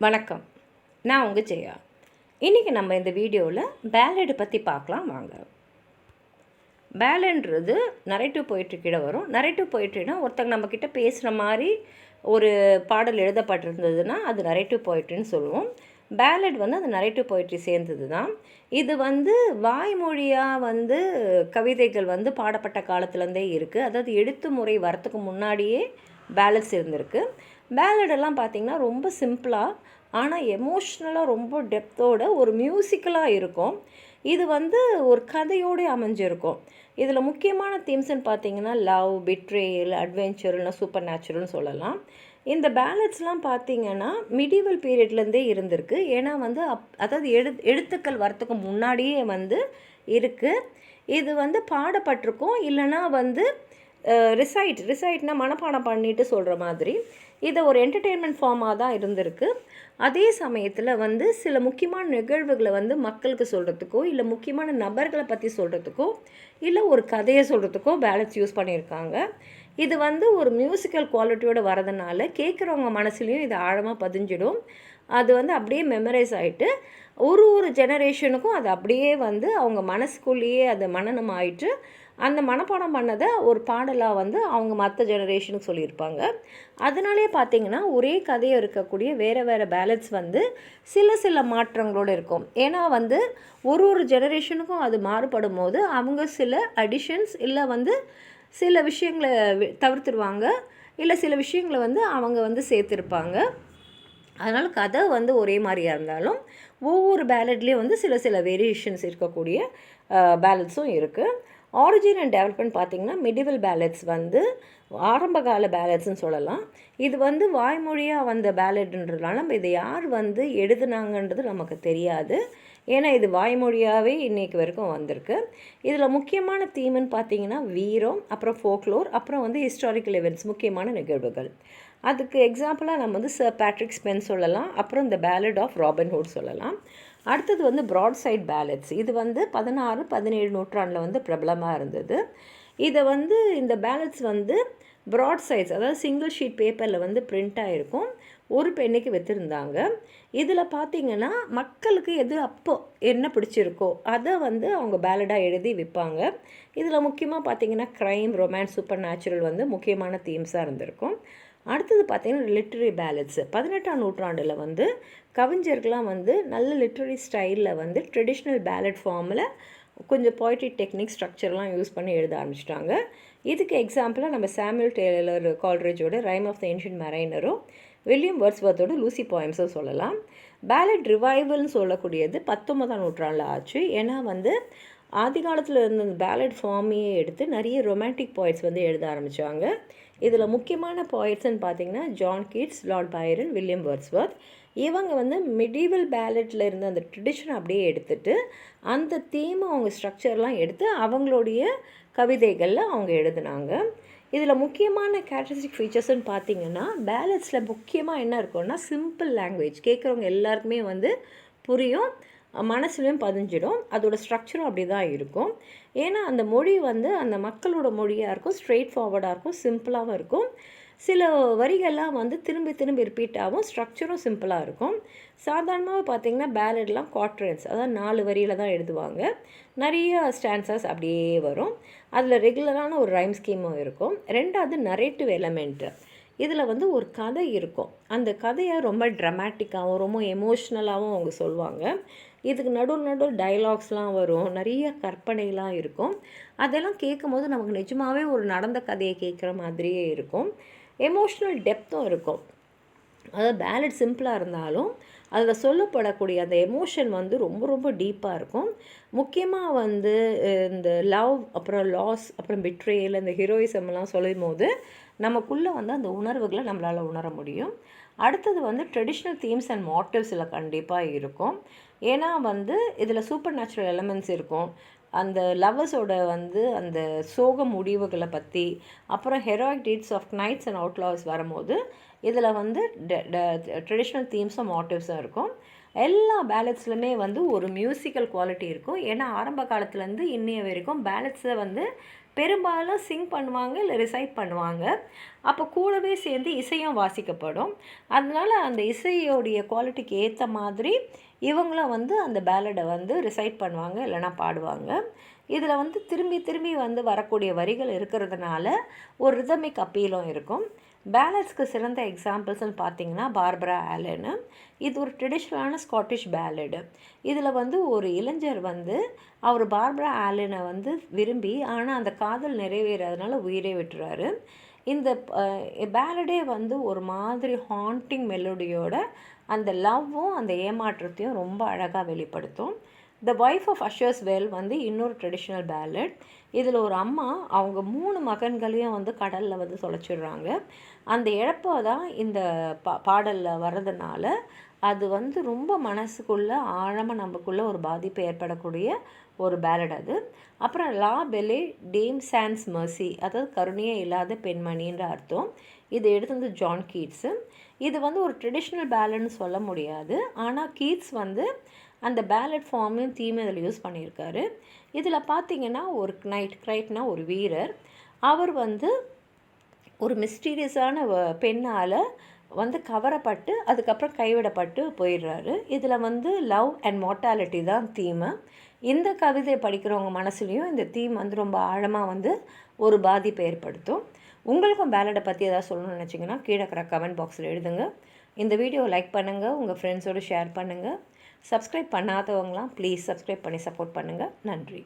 வணக்கம். நான் உங்கள் ஜெயா. இன்றைக்கி நம்ம இந்த வீடியோவில் பேலடு பற்றி பார்க்கலாம் வாங்க. பேலன்றது நரேட்டிவ் போயிட்ரி கீழே வரும். நரேட்டிவ் போயிட்ரினா ஒருத்தங்க நம்மக்கிட்ட பேசுகிற மாதிரி ஒரு பாடல் எழுதப்பட்டிருந்ததுன்னா அது நரேட்டிவ் போயிட்ரின்னு சொல்லுவோம். பேலட் அது நரேட்டிவ் போயிட்ரி சேர்ந்தது தான். இது வாய்மொழியாக கவிதைகள் பாடப்பட்ட காலத்துலேருந்தே இருக்குது. அதாவது எழுத்து முறை வரத்துக்கு முன்னாடியே பேலட்ஸ் இருந்திருக்கு. பேலடெல்லாம் பார்த்திங்கன்னா ரொம்ப சிம்பிளாக ஆனால் எமோஷ்னலாக ரொம்ப டெப்த்தோட ஒரு மியூசிக்கலாக இருக்கும். இது ஒரு கதையோடு அமைஞ்சிருக்கும். இதில் முக்கியமான தீம்ஸ்ன்னு பார்த்திங்கன்னா லவ், பிட்ரேயல், அட்வென்ச்சர்னு சூப்பர் நேச்சுரல்னு சொல்லலாம். இந்த பேலட்ஸ்லாம் பார்த்திங்கன்னா மிடிவல் பீரியட்லேருந்தே இருந்திருக்கு. ஏன்னா அதாவது எழுத்துக்கள் வரத்துக்கு முன்னாடியே இருக்குது. இது பாடப்பட்டிருக்கும். இல்லைனா ரிசைட்னா மனப்பாடம் பண்ணிட்டு சொல்கிற மாதிரி இதை ஒரு என்டர்டெயின்மெண்ட் ஃபார்மாக தான் இருந்திருக்கு. அதே சமயத்தில் சில முக்கியமான நிகழ்வுகளை மக்களுக்கு சொல்கிறதுக்கோ இல்லை முக்கியமான நபர்களை பற்றி சொல்கிறதுக்கோ இல்லை ஒரு கதையை சொல்கிறதுக்கோ பேலட்ஸ் யூஸ் பண்ணியிருக்காங்க. இது ஒரு மியூசிக்கல் குவாலிட்டியோடு வரதுனால கேட்குறவங்க மனசுலேயும் இது ஆழமாக பதிஞ்சிடும். அது அப்படியே மெமரைஸ் ஆகிட்டு ஒரு ஜெனரேஷனுக்கும் அது அப்படியே அவங்க மனசுக்குள்ளேயே அது மனனம் ஆகிட்டு அந்த மனப்பாடம் பண்ணதை ஒரு பாடலாக அவங்க மற்ற ஜெனரேஷனுக்கு சொல்லியிருப்பாங்க. அதனாலே பார்த்திங்கன்னா ஒரே கதையை இருக்கக்கூடிய வேறு பேலட்ஸ் சில மாற்றங்களோடு இருக்கும். ஏன்னா ஒரு ஜெனரேஷனுக்கும் அது மாறுபடும் போது அவங்க சில அடிஷன்ஸ் இல்லை சில விஷயங்களை தவிர்த்துருவாங்க, இல்லை சில விஷயங்களை அவங்க சேர்த்துருப்பாங்க. அதனால் கதை ஒரே மாதிரியாக இருந்தாலும் ஒவ்வொரு பேலட்லேயும் சில வேரியேஷன்ஸ் இருக்கக்கூடிய பேலட்ஸும் இருக்குது. ஆரிஜின் அண்ட் டெவலப்மெண்ட் பார்த்திங்கன்னா மிடிவல் பேலட்ஸ் ஆரம்பகால பேலட்ஸ்ன்னு சொல்லலாம். இது வாய்மொழியாக வந்த பேலட்ன்றதுனால நம்ம இதை யார் எழுதுனாங்கன்றது நமக்கு தெரியாது. ஏன்னா இது வாய்மொழியாகவே இன்றைக்கு வரைக்கும் வந்திருக்கு. இதில் முக்கியமான தீம்னு பார்த்திங்கன்னா வீரம், அப்புறம் ஃபோக்லோர், அப்புறம் ஹிஸ்டாரிக்கல் இவெண்ட்ஸ், முக்கியமான நிகழ்வுகள். அதுக்கு எக்ஸாம்பிளாக நம்ம சர் பேட்ரிக் ஸ்பென்ஸ் சொல்லலாம். அப்புறம் இந்த பேலட் ஆஃப் ராபின்ஹுட் சொல்லலாம். அடுத்தது ப்ராட் சைட் பேலட்ஸ். இது 16, 17 நூற்றாண்டில் பிரபலமாக இருந்தது. இதை இந்த பேலட்ஸ் ப்ராட் சைட்ஸ், அதாவது சிங்கிள் ஷீட் பேப்பரில் பிரிண்ட் ஆகிருக்கும். ஒரு பெண்ணுக்கு வச்சுருந்தாங்க. இதில் பார்த்திங்கன்னா மக்களுக்கு எது அப்போ என்ன பிடிச்சிருக்கோ அதை அவங்க பேலடாக எழுதி விற்பாங்க. இதில் முக்கியமாக பார்த்திங்கன்னா க்ரைம், ரொமான்ஸ், சூப்பர் நேச்சுரல் முக்கியமான தீம்ஸாக இருந்திருக்கும். அடுத்தது பார்த்திங்கன்னா லிட்ரரி பேலட்ஸு. 18ஆம் நூற்றாண்டில் கவிஞர்கள்லாம் நல்ல லிட்ரரி ஸ்டைலில் ட்ரெடிஷ்னல் பேலட் ஃபார்மில் கொஞ்சம் போய்ட்ரி டெக்னிக் ஸ்ட்ரக்சர்லாம் யூஸ் பண்ணி எழுத ஆரம்பிச்சிட்டாங்க. இதுக்கு எக்ஸாம்பிளாக நம்ம சாமுவல் டெய்லர் கால்ட்ரிட்ஜோட ரைம் ஆஃப் த ஏன்ஷியன்ட் மரைனரும் வில்லியம் வேர்ட்ஸ்வர்த்தோட லூசி போயம்ஸும் சொல்லலாம். பேலட் ரிவைவல்னு சொல்லக்கூடியது 19ஆம் நூற்றாண்டில் ஆச்சு. ஏன்னா ஆதி காலத்தில் இருந்த பேலட் ஃபார்மையே எடுத்து நிறைய ரொமான்டிக் போய்ட்ஸ் எழுத ஆரம்பித்தாங்க. இதில் முக்கியமான போய்ட்ஸ்ன்னு பார்த்திங்கன்னா John Keats, Lord Byrne, William Wordsworth. இவங்க மிடிவல் பேலட்டில் இருந்த அந்த ட்ரெடிஷனை அப்படியே எடுத்துகிட்டு அந்த தீமை அவங்க ஸ்ட்ரக்சர்லாம் எடுத்து அவங்களுடைய கவிதைகளில் அவங்க எழுதுனாங்க. இதில் முக்கியமான கேரக்டரிஸ்டிக் ஃபீச்சர்ஸ்ன்னு பார்த்திங்கன்னா பேலட்ஸில் முக்கியமாக என்ன இருக்குன்னா சிம்பிள் லாங்குவேஜ். கேட்குறவங்க எல்லாருக்குமே புரியும், மனசுலையும் பதிஞ்சிடும். அதோட ஸ்ட்ரக்சரும் அப்படி தான் இருக்கும். ஏன்னா அந்த மொழி அந்த மக்களோட மொழியாக இருக்கும், ஸ்ட்ரெயிட் ஃபார்வர்டாக இருக்கும், சிம்பிளாகவும் இருக்கும். சில வரிகள்லாம் திரும்பி ரிப்பீட் ஆகும், ஸ்ட்ரக்சரும் சிம்பிளாக இருக்கும். சாதாரணமாக பார்த்திங்கன்னா பேலட்லாம் குவாட்ரன்ஸ், அதாவது 4 வரியில் தான் எழுதுவாங்க. நிறைய ஸ்டான்சஸ் அப்படியே வரும். அதில் ரெகுலரான ஒரு ரைம் ஸ்கீமும் இருக்கும். ரெண்டாவது நரேட்டிவ் எலமெண்ட்டு. இதில் ஒரு கதை இருக்கும். அந்த கதையை ரொம்ப ட்ராமேட்டிக்காகவும் ரொம்ப எமோஷ்னலாகவும் அவங்க சொல்லுவாங்க. இதுக்கு நடுவில் டைலாக்ஸ்லாம் வரும், நிறைய கற்பனைலாம் இருக்கும். அதெல்லாம் கேட்கும்போது நமக்கு நிஜமாகவே ஒரு நடந்த கதையை கேட்குற மாதிரியே இருக்கும். எமோஷ்னல் டெப்த்தும் இருக்கும். அதாவது பேலட் சிம்பிளாக இருந்தாலும் அதில் சொல்லப்படக்கூடிய அந்த எமோஷன் ரொம்ப டீப்பாக இருக்கும். முக்கியமாக இந்த லவ், அப்புறம் லாஸ், அப்புறம் பிட்ரேயல், இந்த ஹீரோயிசம்லாம் சொல்லும் போது நமக்குள்ளே அந்த உணர்வுகளை நம்மளால் உணர முடியும். அடுத்தது ட்ரெடிஷ்னல் தீம்ஸ் அண்ட் மோட்டிவ்ஸில் கண்டிப்பாக இருக்கும். ஏன்னா இதில் சூப்பர் நேச்சுரல் எலமெண்ட்ஸ் இருக்கும். அந்த லவ்வர்ஸோட அந்த சோக முடிவுகளை பற்றி, அப்புறம் heroic deeds of knights and outlaws வரும்போது இதில் ட்ரெடிஷ்னல் தீம்ஸும் மோட்டிவ்ஸும் இருக்கும். எல்லா பேலட்ஸ்லையுமே ஒரு மியூசிக்கல் குவாலிட்டி இருக்கும். ஏன்னா ஆரம்ப காலத்துலேருந்து இன்னைய வரைக்கும் பேலட்ஸை பெரும்பாலும் சிங் பண்ணுவாங்க இல்லை ரிசைட் பண்ணுவாங்க. அப்போ கூடவே சேர்ந்து இசையும் வாசிக்கப்படும். அதனால் அந்த இசையோடைய குவாலிட்டிக்கு ஏற்ற மாதிரி இவங்களும் வந்து அந்த பேலடை வந்து ரிசைட் பண்ணுவாங்க, இல்லைனா பாடுவாங்க. இதில் வந்து திரும்பி திரும்பி வந்து வரக்கூடிய வரிகள் இருக்கிறதுனால ஒரு ரிதமிக் அப்பீலும் இருக்கும். பேலட்ஸ்க்கு சிறந்த எக்ஸாம்பிள்ஸ்னு பார்த்தீங்கன்னா பார்பரா ஆலனு. இது ஒரு ட்ரெடிஷ்னலான ஸ்காட்டிஷ் பேலடு. இதில் வந்து ஒரு இளைஞர் வந்து அவர் பார்பரா ஆலனை வந்து விரும்பி, ஆனால் அந்த காதல் நிறைவேறாதனால உயிரே விட்டுறாரு. இந்த பேலடே வந்து ஒரு மாதிரி ஹாண்டிங் மெலோடியோட அந்த லவ்வும் அந்த ஏமாற்றத்தையும் ரொம்ப அழகாக வெளிப்படுத்தும். த ஒய்ஃப் ஆஃப் அஷர்ஸ் வெல் வந்து இன்னொரு ட்ரெடிஷ்னல் பேலட். இதில் ஒரு அம்மா அவங்க 3 மகன்களையும் வந்து கடலில் வந்து தொலைச்சிடுறாங்க. அந்த இழப்பை தான் இந்த பாடலில் வர்றதுனால அது வந்து ரொம்ப மனசுக்குள்ளே ஆழமாக நமக்குள்ளே ஒரு பாதிப்பு ஏற்படக்கூடிய ஒரு பேலட் அது. அப்புறம் லா பெலே டேம் சான்ஸ் மர்சி, அதாவது கருணையே இல்லாத பெண்மணின்ற அர்த்தம். இது எடுத்தது ஜான் கீட்ஸு. இது வந்து ஒரு ட்ரெடிஷ்னல் பேலட்னு சொல்ல முடியாது, ஆனால் கீட்ஸ் வந்து அந்த பேலட் ஃபார்மையும் தீமையும் இதில் யூஸ் பண்ணியிருக்காரு. இதில் பார்த்திங்கன்னா ஒரு கிரைட்னா ஒரு வீரர், அவர் வந்து ஒரு மிஸ்டீரியஸான பெண்ணால் வந்து கவரப்பட்டு அதுக்கப்புறம் கைவிடப்பட்டு போயிடுறாரு. இதில் வந்து லவ் அண்ட் மார்ட்டாலிட்டி தான் தீமை. இந்த கவிதை படிக்கிறவங்க மனசுலேயும் இந்த தீம் வந்து ரொம்ப ஆழமாக வந்து ஒரு பாதிப்பை ஏற்படுத்தும். உங்களுக்கும் பேலடை பற்றி எதாவது சொல்லணும்னு நினச்சிங்கன்னா கீழே இருக்கிற கமெண்ட் பாக்ஸில் எழுதுங்க. இந்த வீடியோவை லைக் பண்ணுங்கள், உங்கள் ஃப்ரெண்ட்ஸோடு ஷேர் பண்ணுங்கள். சப்ஸ்கிரைப் பண்ணாதவங்களாம் ப்ளீஸ் சப்ஸ்கிரைப் பண்ணி சப்போர்ட் பண்ணுங்கள். நன்றி.